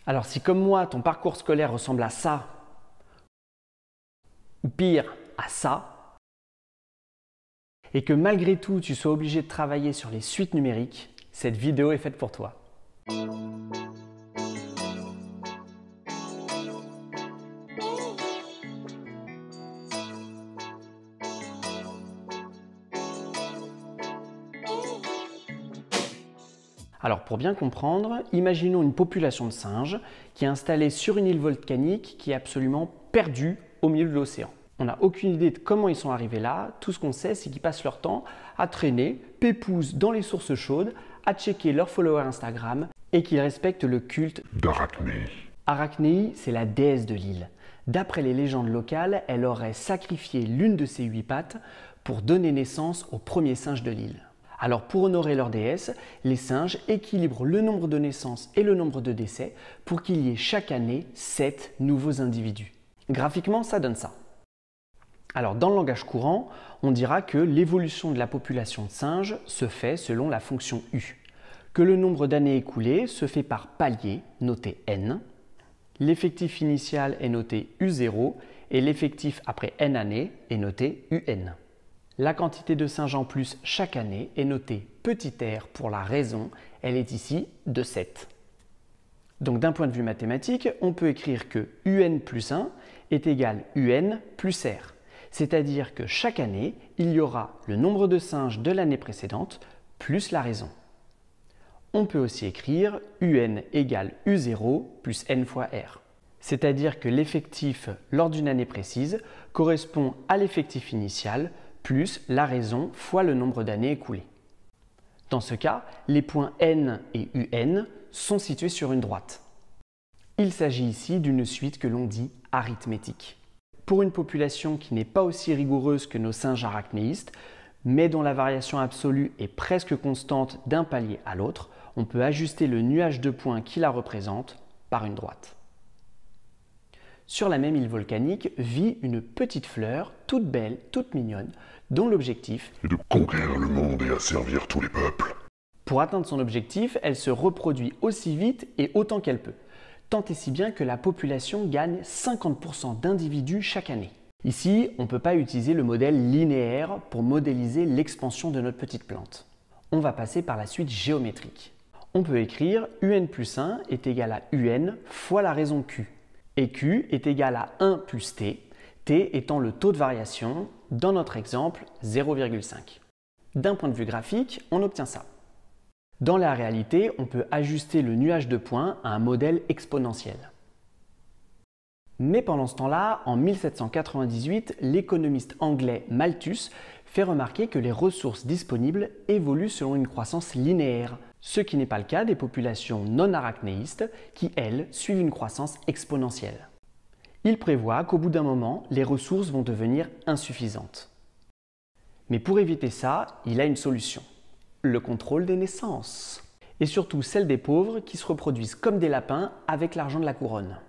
Alors si comme moi, ton parcours scolaire ressemble à ça, ou pire, à ça, et que malgré tout, tu sois obligé de travailler sur les suites numériques, cette vidéo est faite pour toi. Alors pour bien comprendre, imaginons une population de singes qui est installée sur une île volcanique qui est absolument perdue au milieu de l'océan. On n'a aucune idée de comment ils sont arrivés là, tout ce qu'on sait c'est qu'ils passent leur temps à traîner, pépouze dans les sources chaudes, à checker leurs followers Instagram et qu'ils respectent le culte d'Arachnéi. Arachnéi, c'est la déesse de l'île. D'après les légendes locales, elle aurait sacrifié l'une de ses 8 pattes pour donner naissance au premier singe de l'île. Alors pour honorer leur déesse, les singes équilibrent le nombre de naissances et le nombre de décès pour qu'il y ait chaque année 7 nouveaux individus. Graphiquement, ça donne ça. Alors dans le langage courant, on dira que l'évolution de la population de singes se fait selon la fonction U, que le nombre d'années écoulées se fait par palier, noté N, l'effectif initial est noté U0 et l'effectif après N années est noté UN. La quantité de singes en plus chaque année est notée petit r pour la raison, elle est ici de 7. Donc d'un point de vue mathématique, on peut écrire que UN plus 1 est égal UN plus R. C'est-à-dire que chaque année, il y aura le nombre de singes de l'année précédente plus la raison. On peut aussi écrire UN égale U0 plus N fois R. C'est-à-dire que l'effectif lors d'une année précise correspond à l'effectif initial plus la raison fois le nombre d'années écoulées. Dans ce cas, les points N et UN sont situés sur une droite. Il s'agit ici d'une suite que l'on dit arithmétique. Pour une population qui n'est pas aussi rigoureuse que nos singes arachnéistes, mais dont la variation absolue est presque constante d'un palier à l'autre, on peut ajuster le nuage de points qui la représente par une droite. Sur la même île volcanique vit une petite fleur, toute belle, toute mignonne, dont l'objectif est de conquérir le monde et asservir tous les peuples. Pour atteindre son objectif, elle se reproduit aussi vite et autant qu'elle peut. Tant et si bien que la population gagne 50% d'individus chaque année. Ici, on ne peut pas utiliser le modèle linéaire pour modéliser l'expansion de notre petite plante. On va passer par la suite géométrique. On peut écrire UN plus 1 est égal à UN fois la raison Q. Et Q est égal à 1 plus T, T étant le taux de variation, dans notre exemple 0,5. D'un point de vue graphique, on obtient ça. Dans la réalité, on peut ajuster le nuage de points à un modèle exponentiel. Mais pendant ce temps-là, en 1798, l'économiste anglais Malthus fait remarquer que les ressources disponibles évoluent selon une croissance linéaire, ce qui n'est pas le cas des populations non arachnéistes qui, elles, suivent une croissance exponentielle. Il prévoit qu'au bout d'un moment, les ressources vont devenir insuffisantes. Mais pour éviter ça, il a une solution. Le contrôle des naissances. Et surtout celle des pauvres qui se reproduisent comme des lapins avec l'argent de la couronne.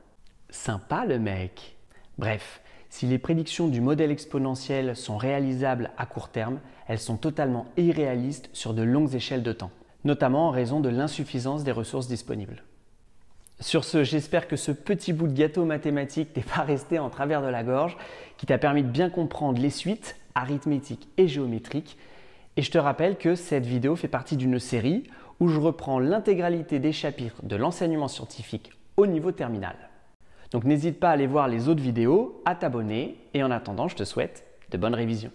Sympa le mec. Bref, si les prédictions du modèle exponentiel sont réalisables à court terme, elles sont totalement irréalistes sur de longues échelles de temps, notamment en raison de l'insuffisance des ressources disponibles. Sur ce, j'espère que ce petit bout de gâteau mathématique t'est pas resté en travers de la gorge, qui t'a permis de bien comprendre les suites arithmétiques et géométriques. Et je te rappelle que cette vidéo fait partie d'une série où je reprends l'intégralité des chapitres de l'enseignement scientifique au niveau terminal. Donc n'hésite pas à aller voir les autres vidéos, à t'abonner et en attendant, je te souhaite de bonnes révisions.